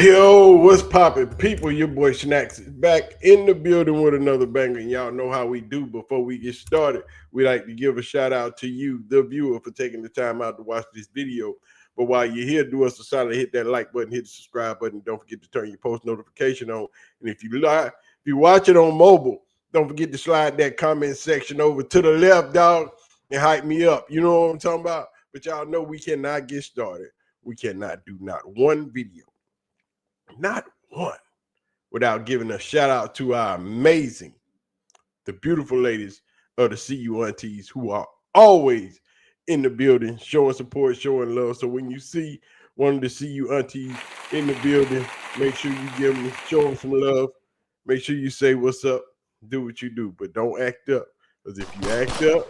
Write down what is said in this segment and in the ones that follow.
Yo, what's poppin', people? Your boy Snacks is back in the building with another banger. And y'all know how we do. Before we get started, we like to give a shout out to you, the viewer, for taking the time out to watch this video. But while you're here, do us a solid, hit that like button, hit the subscribe button. Don't forget to turn your post notification on. And if you watch it on mobile, don't forget to slide that comment section over to the left, dog, and hype me up. You know what I'm talking about? But y'all know we cannot get started. We cannot do not one video, not one, without giving a shout out to our amazing, the beautiful ladies of the CU Aunties who are always in the building, showing support, showing love. So when you see one of the CU Aunties in the building, make sure you show them some love. Make sure you say what's up, do what you do, but don't act up. Because if you act up,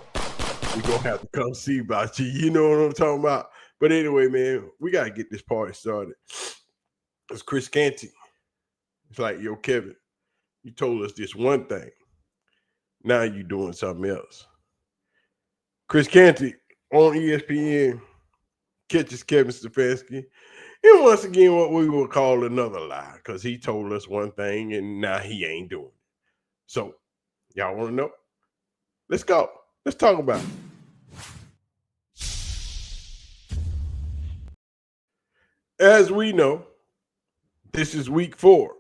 we're going to have to come see about you. You know what I'm talking about? But anyway, man, we got to get this party started. It's Chris Canty. It's like, yo, Kevin, you told us this one thing. Now you doing something else. Chris Canty on ESPN catches Kevin Stefanski. And once again, what we will call another lie, because he told us one thing and now he ain't doing it. So, y'all want to know? Let's go. Let's talk about it. As we know, this is week 4,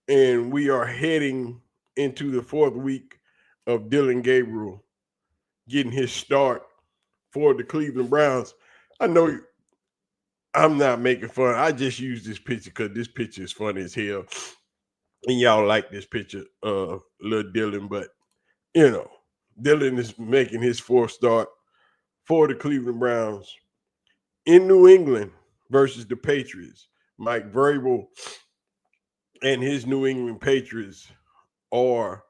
and we are heading into the 4th week of Dillon Gabriel getting his start for the Cleveland Browns. I know I'm not making fun. I just use this picture because this picture is funny as hell, and y'all like this picture of little Dillon, but, you know, Dillon is making his 4th start for the Cleveland Browns in New England versus the Patriots. Mike Vrabel and his New England Patriots are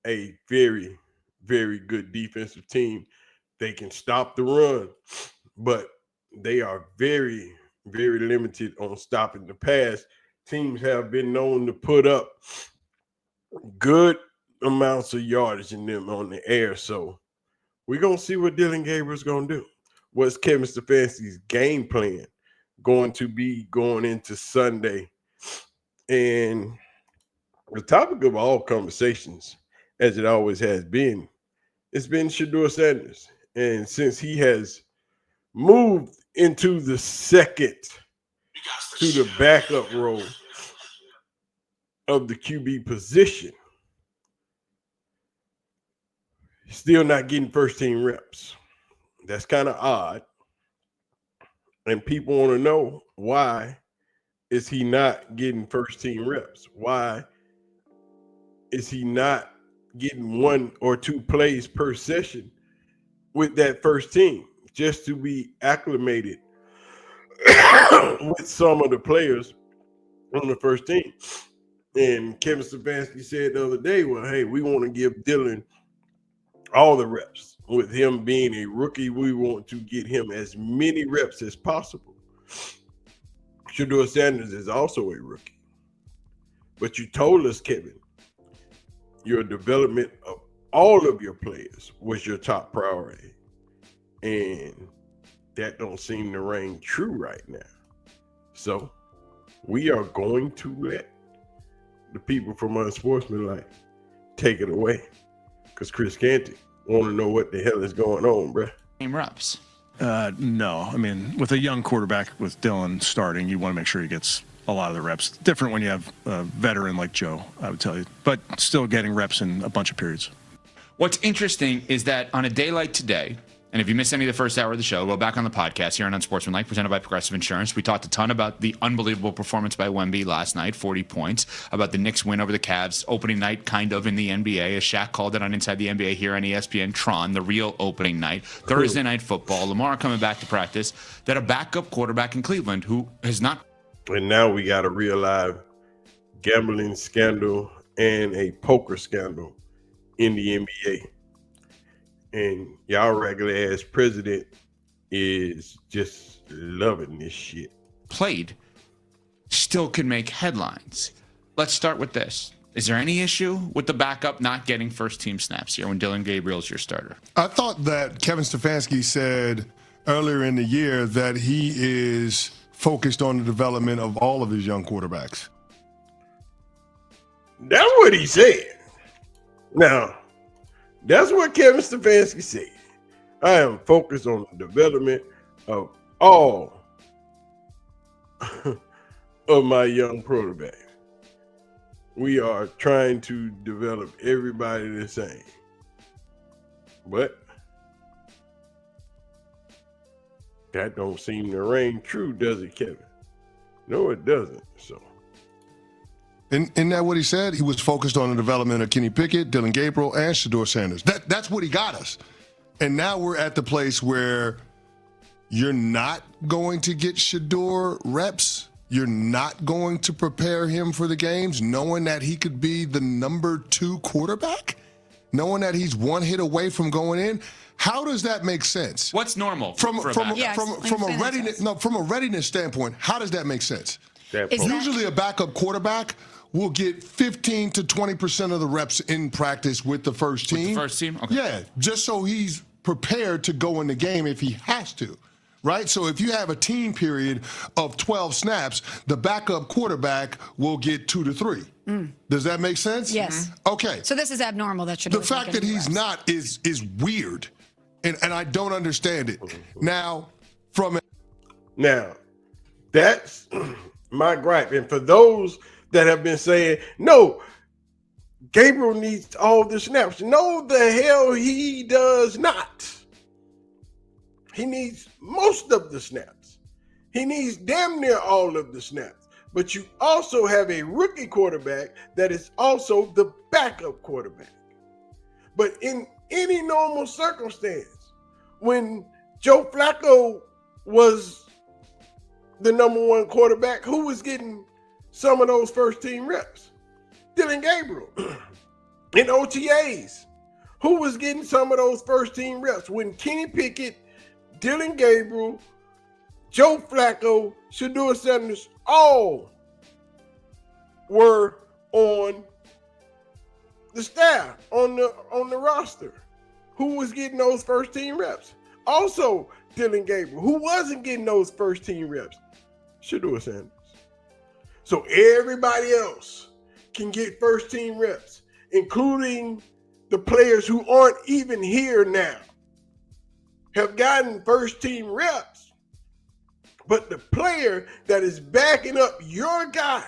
a very, very good defensive team. They can stop the run, but they are very, very limited on stopping the pass. Teams have been known to put up good amounts of yardage in them on the air. So we're going to see what Dillon Gabriel's going to do. What's Kevin Stefanski's game plan going to be going into Sunday? And the topic of all conversations, as it always has been, it's been shedeursanders. And since he has moved into the second to the backup role of the QB position, still not getting first team reps. That's kind of odd. And people want to know, why is he not getting first team reps? Why is he not getting 1 or 2 plays per session with that first team just to be acclimated with some of the players on the first team? And Kevin Stefanski said the other day, well, hey, we want to give Dillon all the reps. With him being a rookie, we want to get him as many reps as possible. Shedeursanders is also a rookie. But you told us, Kevin, your development of all of your players was your top priority. And that don't seem to ring true right now. So we are going to let the people from Unsportsmanlike take it away. Because Chris Canty want to know what the hell is going on, bro. Same reps. No. I mean, with a young quarterback with Dillon starting, you want to make sure he gets a lot of the reps. Different when you have a veteran like Joe, I would tell you. But still getting reps in a bunch of periods. What's interesting is that on a day like today, and if you missed any of the first hour of the show, go back on the podcast here on Unsportsmanlike, presented by Progressive Insurance. We talked a ton about the unbelievable performance by Wemby last night, 40 points, about the Knicks win over the Cavs, opening night kind of in the NBA, as Shaq called it on Inside the NBA here on ESPN, Tron, the real opening night, Thursday night football, Lamar coming back to practice, that a backup quarterback in Cleveland who has not. And now we got a real live gambling scandal and a poker scandal in the NBA. And y'all regular ass president is just loving this shit. Played, still could make headlines. Let's start with this. Is there any issue with the backup not getting first team snaps here when Dillon Gabriel's your starter? I thought that Kevin Stefanski said earlier in the year that he is focused on the development of all of his young quarterbacks. That's what he said. Now, that's what Kevin Stefanski said. I am focused on the development of all of my young quarterbacks. We are trying to develop everybody the same. But that don't seem to ring true, does it, Kevin? No, it doesn't. So, Isn't that what he said? He was focused on the development of Kenny Pickett, Dylan Gabriel, and Sanders. That's what he got us. And now we're at the place where you're not going to get Shedeur reps. You're not going to prepare him for the games, knowing that he could be the number 2 quarterback, knowing that he's one hit away from going in. How does that make sense? What's normal From a a readiness standpoint? How does that make sense? that Usually a backup quarterback will get 15 to 20% of the reps in practice with the first team. With the first team? Okay. Yeah, just so he's prepared to go in the game if he has to, right? So if you have a team period of 12 snaps, the backup quarterback will get 2 to 3. Does that make sense? Yes. Okay. So this is abnormal that The fact that he's not is weird, and I don't understand it. Now, that's my gripe. And for those that have been saying, no, Gabriel needs all the snaps. No, the hell he does not. He needs most of the snaps. He needs damn near all of the snaps. But you also have a rookie quarterback that is also the backup quarterback. But in any normal circumstance, when Joe Flacco was the number 1 quarterback, who was getting some of those first team reps? Dylan Gabriel. In OTAs, who was getting some of those first team reps? When Kenny Pickett, Dylan Gabriel, Joe Flacco, shedeursanders, all were on the staff, on the roster. Who was getting those first team reps? Also, Dylan Gabriel. Who wasn't getting those first team reps? Shedeursanders. So everybody else can get first team reps, including the players who aren't even here now, have gotten first team reps. But the player that is backing up your guy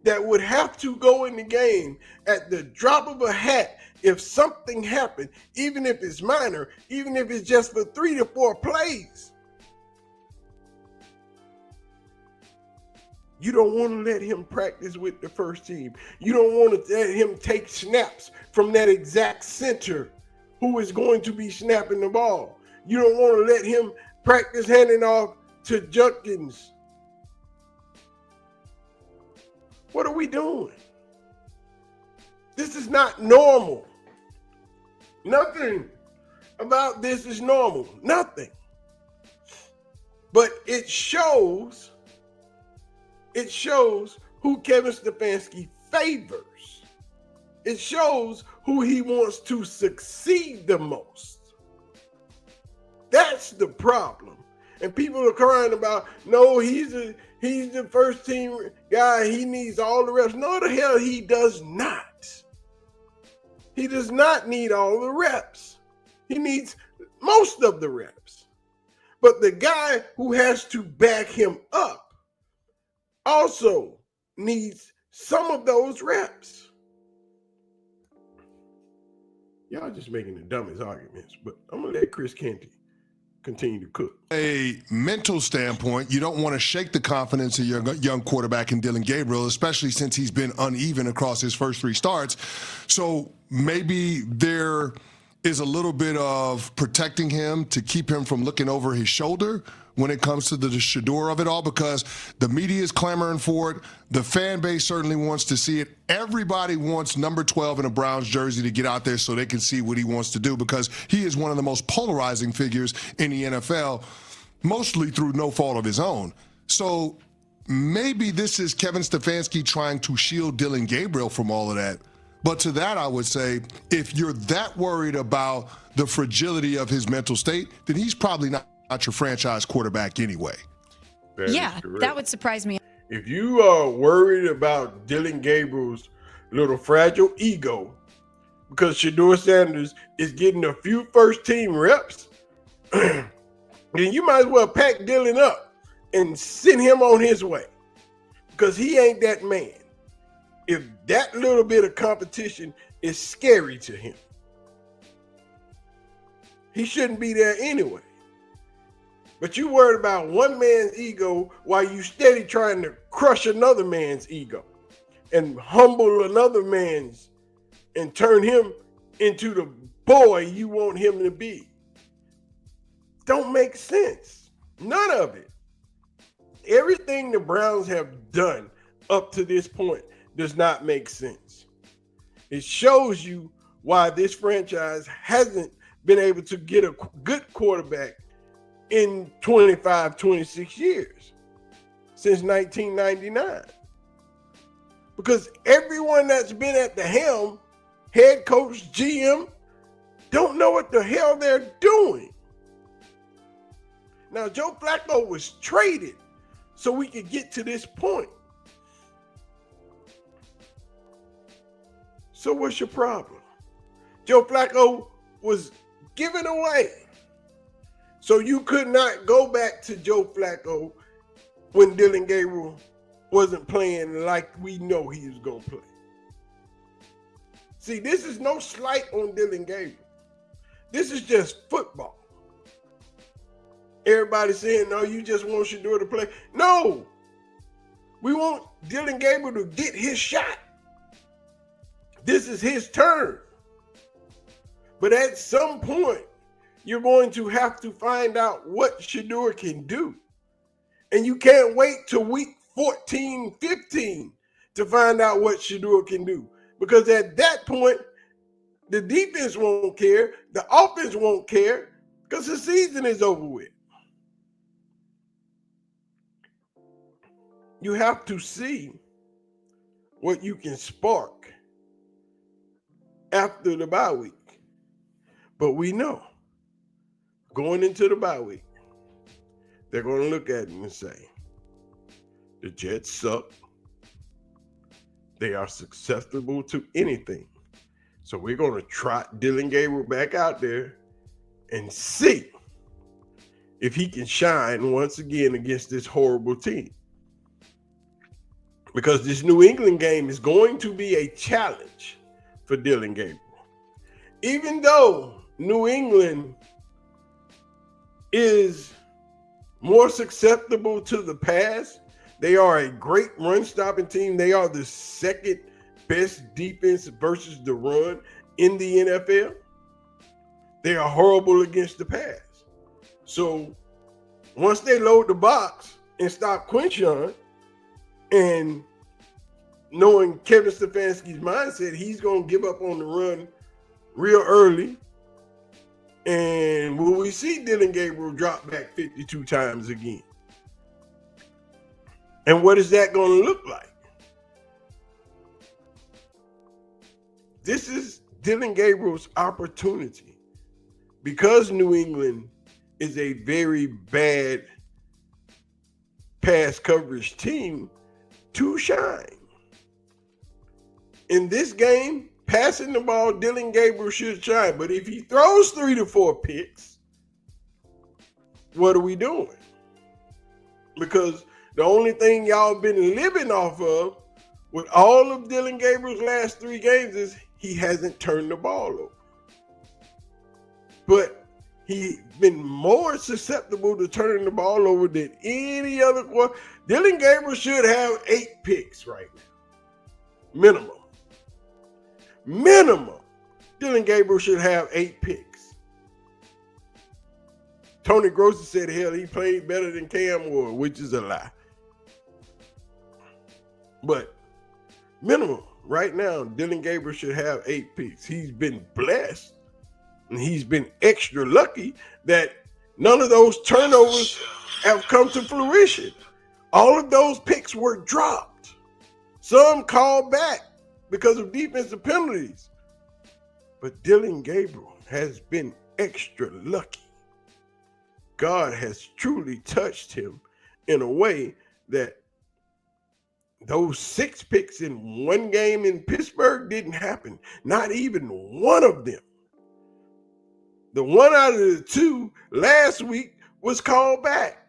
that would have to go in the game at the drop of a hat if something happened, even if it's minor, even if it's just for 3 to 4 plays, you don't want to let him practice with the first team. You don't want to let him take snaps from that exact center who is going to be snapping the ball. You don't want to let him practice handing off to Junkins. What are we doing? This is not normal. Nothing about this is normal. Nothing. But it shows who Kevin Stefanski favors. It shows who he wants to succeed the most. That's the problem. And people are crying about, no, he's the first team guy. He needs all the reps. No, the hell he does not. He does not need all the reps. He needs most of the reps. But the guy who has to back him up also needs some of those reps. Y'all just making the dumbest arguments, but I'm going to let Chris Canty continue to cook. A mental standpoint, you don't want to shake the confidence of your young quarterback in Dylan Gabriel, especially since he's been uneven across his first 3 starts. So maybe there is a little bit of protecting him to keep him from looking over his shoulder when it comes to the Shedeur of it all, because the media is clamoring for it. The fan base certainly wants to see it. Everybody wants number 12 in a Browns jersey to get out there so they can see what he wants to do, because he is one of the most polarizing figures in the NFL, mostly through no fault of his own. So maybe this is Kevin Stefanski trying to shield Dylan Gabriel from all of that. But to that, I would say, if you're that worried about the fragility of his mental state, then he's probably not your franchise quarterback anyway. That is Yeah, correct. that would surprise me. If you are worried about Dylan Gabriel's little fragile ego because Sanders is getting a few first-team reps, then you might as well pack Dylan up and send him on his way because he ain't that man. If that little bit of competition is scary to him, he shouldn't be there anyway. But you worried about one man's ego while you steady trying to crush another man's ego and humble another man's and turn him into the boy you want him to be. Don't make sense. None of it. Everything the Browns have done up to this point does not make sense. It shows you why this franchise hasn't been able to get a good quarterback in 25, 26 years since 1999. Because everyone that's been at the helm, head coach, GM, don't know what the hell they're doing. Now, Joe Flacco was traded so we could get to this point. So what's your problem? Joe Flacco was given away. So you could not go back to Joe Flacco when Dylan Gabriel wasn't playing like we know he was going to play. See, this is no slight on Dylan Gabriel. This is just football. Everybody saying, no, you just want Shedeur to play. No. We want Dylan Gabriel to get his shot. This is his turn. But at some point, you're going to have to find out what Shedeur can do. And you can't wait till week 14, 15 to find out what Shedeur can do. Because at that point, the defense won't care. The offense won't care because the season is over with. You have to see what you can spark after the bye week. But we know going into the bye week, they're going to look at it and say, the Jets suck. They are susceptible to anything. So we're going to trot Dylan Gabriel back out there and see if he can shine once again against this horrible team. Because this New England game is going to be a challenge for Dylan Gabriel. Even though New England is more susceptible to the pass, they are a great run-stopping team. They are the second best defense versus the run in the NFL. They are horrible against the pass. So once they load the box and stop Quinshon, and knowing Kevin Stefanski's mindset, he's going to give up on the run real early. And will we see Dylan Gabriel drop back 52 times again? And what is that going to look like? This is Dylan Gabriel's opportunity, because New England is a very bad pass coverage team, to shine. In this game, passing the ball, Dylan Gabriel should shine. But if he throws 3 to 4 picks, what are we doing? Because the only thing y'all been living off of with all of Dylan Gabriel's last 3 games is he hasn't turned the ball over. But he's been more susceptible to turning the ball over than any other quarterback. Dylan Gabriel should have 8 picks right now. Minimum. Dylan Gabriel should have 8 picks. Tony Grossi said, hell, he played better than Cam Ward, which is a lie. But minimum, right now, Dylan Gabriel should have 8 picks. He's been blessed, and he's been extra lucky that none of those turnovers have come to fruition. All of those picks were dropped. Some called back because of defensive penalties. But Dylan Gabriel has been extra lucky. God has truly touched him in a way that those 6 picks in one game in Pittsburgh didn't happen. Not even one of them. The one out of the 2 last week was called back.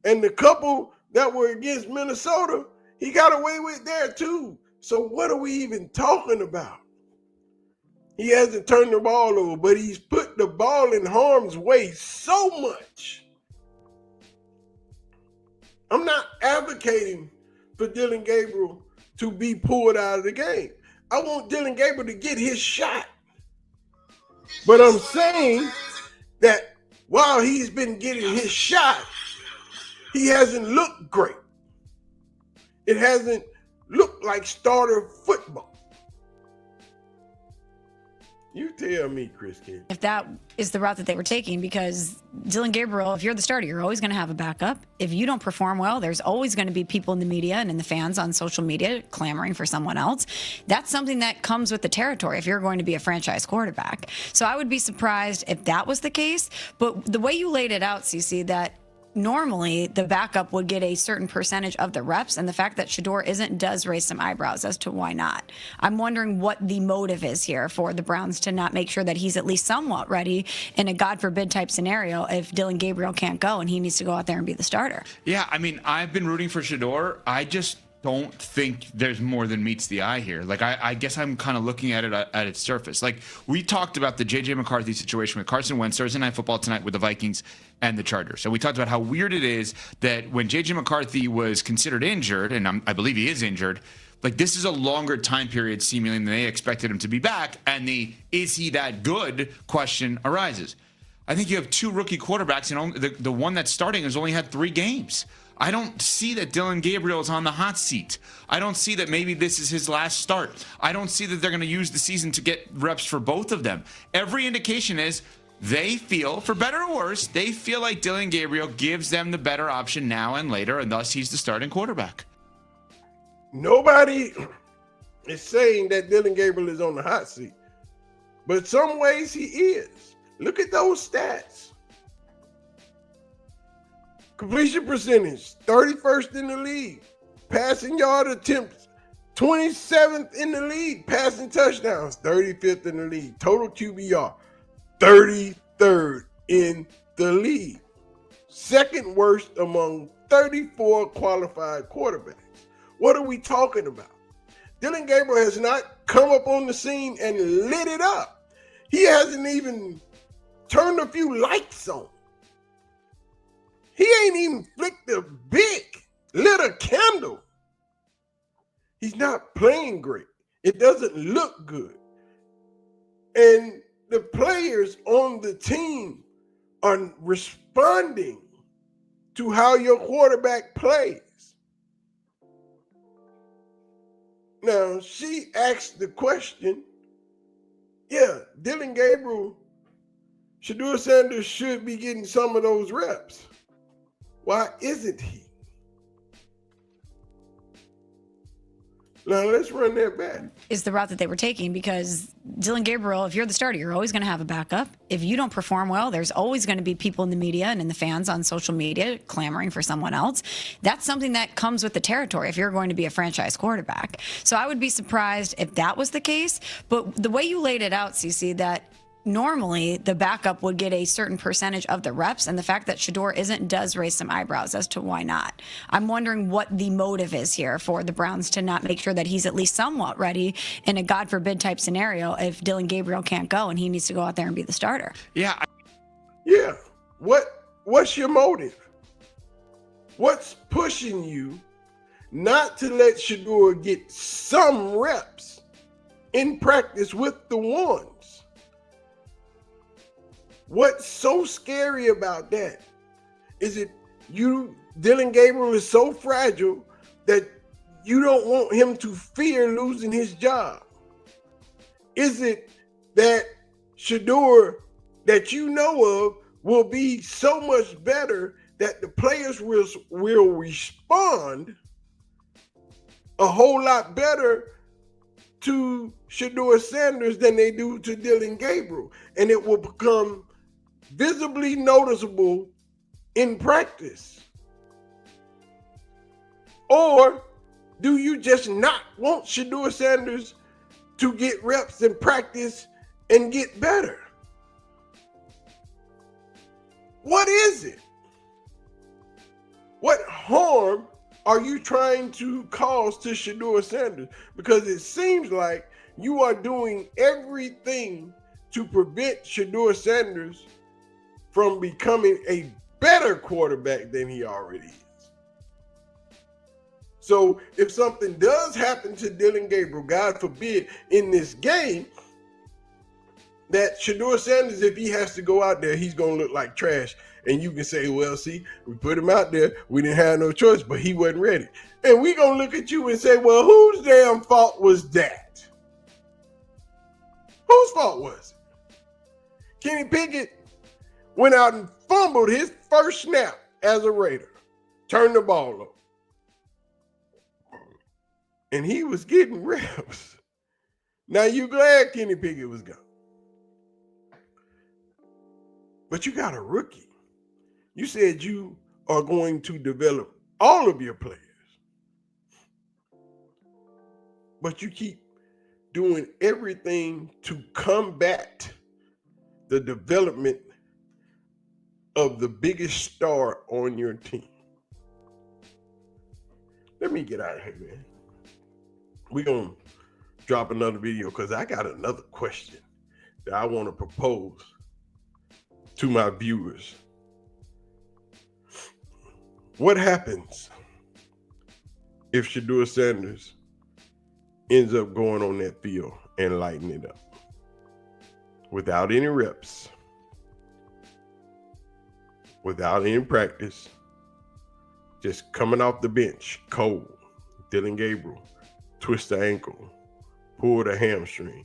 And the couple that were against Minnesota, he got away with there too. So what are we even talking about? He hasn't turned the ball over, but he's put the ball in harm's way so much. I'm not advocating for Dylan Gabriel to be pulled out of the game. I want Dylan Gabriel to get his shot. But I'm saying that while he's been getting his shot, he hasn't looked great. It hasn't looked like starter football. You tell me, Chris Canty. If that is the route that they were taking, because Dylan Gabriel, if you're the starter, you're always going to have a backup. If you don't perform well, there's always going to be people in the media and in the fans on social media clamoring for someone else. That's something that comes with the territory if you're going to be a franchise quarterback. So I would be surprised if that was the case. But the way you laid it out, CC, that normally the backup would get a certain percentage of the reps, and the fact that Shedeur isn't does raise some eyebrows as to why not. I'm wondering what the motive is here for the Browns to not make sure that he's at least somewhat ready in a God forbid type scenario if Dylan Gabriel can't go and he needs to go out there and be the starter. Yeah, I mean, I've been rooting for Shedeur. I just don't think there's more than meets the eye here. Like, I guess I'm kind of looking at it at its surface. Like, we talked about the J.J. McCarthy situation with Carson Wentz Thursday Night Football tonight with the Vikings and the Chargers. So we talked about how weird it is that when J.J. McCarthy was considered injured, and I believe he is injured, like, this is a longer time period seemingly than they expected him to be back, and the is he that good question arises. I think you have 2 rookie quarterbacks, and the one that's starting has only had 3 games. I don't see that Dylan Gabriel is on the hot seat. I don't see that maybe this is his last start. I don't see that they're going to use the season to get reps for both of them. Every indication is they feel, for better or worse, they feel like Dylan Gabriel gives them the better option now and later, and thus he's the starting quarterback. Nobody is saying that Dylan Gabriel is on the hot seat, but some ways he is. Look at those stats. Completion percentage, 31st in the league. Passing yard attempts, 27th in the league. Passing touchdowns, 35th in the league. Total QBR, 33rd in the league. Second worst among 34 qualified quarterbacks. What are we talking about? Dylan Gabriel has not come up on the scene and lit it up. He hasn't even turned a few lights on. He ain't even flicked a lit a candle. He's not playing great. It doesn't look good. And the players on the team are responding to how your quarterback plays. Now, she asked the question, yeah, Dylan Gabriel, shedeursanders should be getting some of those reps. Why isn't he? Now, let's run that back. Is the route that they were taking, because Dylan Gabriel, if you're the starter, you're always going to have a backup. If you don't perform well, there's always going to be people in the media and in the fans on social media clamoring for someone else. That's something that comes with the territory if you're going to be a franchise quarterback. So I would be surprised if that was the case. But the way you laid it out, CC, that normally the backup would get a certain percentage of the reps, and the fact that Shedeur isn't does raise some eyebrows as to why not. I'm wondering what the motive is here for the Browns to not make sure that he's at least somewhat ready in a God forbid type scenario if Dylan Gabriel can't go and he needs to go out there and be the starter. Yeah. Yeah. What's your motive? What's pushing you not to let Shedeur get some reps in practice with the ones? What's so scary about that? Is it Dylan Gabriel is so fragile that you don't want him to fear losing his job? Is it that Shedeur that you know of will be so much better that the players will respond a whole lot better to shedeursanders than they do to Dylan Gabriel, and it will become visibly noticeable in practice? Or do you just not want Shedeur Sanders to get reps and practice and get better? What is it? What harm are you trying to cause to Shedeur Sanders? Because it seems like you are doing everything to prevent Shedeur Sanders from becoming a better quarterback than he already is. So if something does happen to Dillon Gabriel, God forbid, in this game, that Shedeur Sanders, if he has to go out there, he's going to look like trash. And you can say, well, see, we put him out there. We didn't have no choice, but he wasn't ready. And we're going to look at you and say, well, whose damn fault was that? Whose fault was it? Kenny Pickett went out and fumbled his first snap as a Raider. Turned the ball over. And he was getting reps. Now, you glad Kenny Pickett was gone. But you got a rookie. You said you are going to develop all of your players. But you keep doing everything to combat the development of the biggest star on your team. Let me get out of here, man. We're going to drop another video because I got another question that I want to propose to my viewers. What happens if Shedeur Sanders ends up going on that field and lighting it up without any reps, without any practice, just coming off the bench, cold? Dillon Gabriel twist the ankle, pulled a hamstring,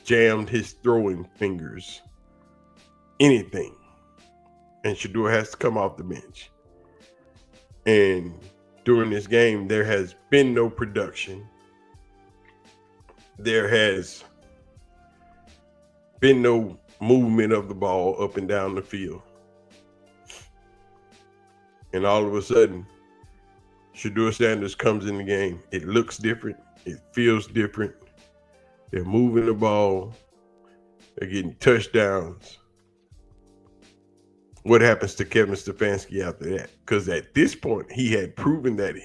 jammed his throwing fingers, anything. And Shedeur has to come off the bench. And during this game, there has been no production. There has been no movement of the ball up and down the field. And all of a sudden, Shedeur Sanders comes in the game. It looks different. It feels different. They're moving the ball. They're getting touchdowns. What happens to Kevin Stefanski after that? Because at this point, he had proven that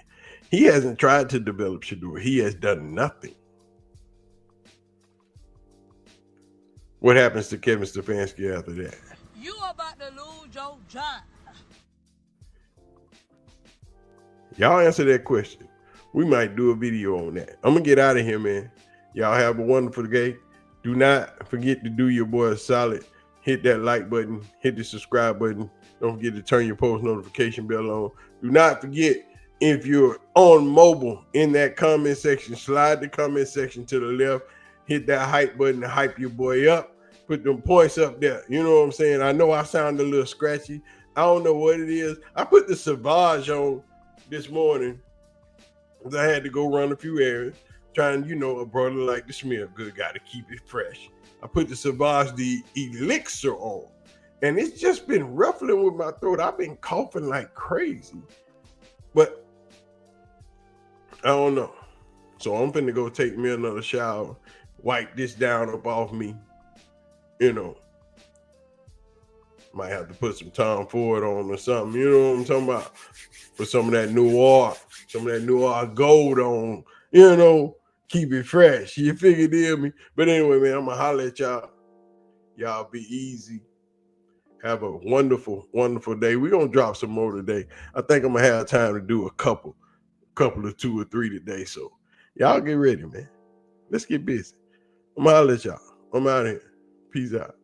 he hasn't tried to develop Shedeur. He has done nothing. What happens to Kevin Stefanski after that? You about to lose your job. Y'all answer that question. We might do a video on that. I'm going to get out of here, man. Y'all have a wonderful day. Do not forget to do your boy a solid. Hit that like button. Hit the subscribe button. Don't forget to turn your post notification bell on. Do not forget, if you're on mobile, in that comment section, slide the comment section to the left. Hit that hype button to hype your boy up. Put them points up there. You know what I'm saying? I know I sound a little scratchy. I don't know what it is. I put the Savage on this morning because I had to go run a few errands. Trying, a brother like to smell good, got to keep it fresh. I put the Savage, the elixir on, and it's just been ruffling with my throat. I've been coughing like crazy, but I don't know. So I'm finna go take me another shower, wipe this down up off me. Might have to put some Tom Ford on or something. You know what I'm talking about? Put some of that Noir gold on, keep it fresh. You figure me? But anyway, man, I'm going to holler at y'all. Y'all be easy. Have a wonderful, wonderful day. We're going to drop some more today. I think I'm going to have time to do a couple of 2 or 3 today. So y'all get ready, man. Let's get busy. I'm going to holler at y'all. I'm out of here. Peace out.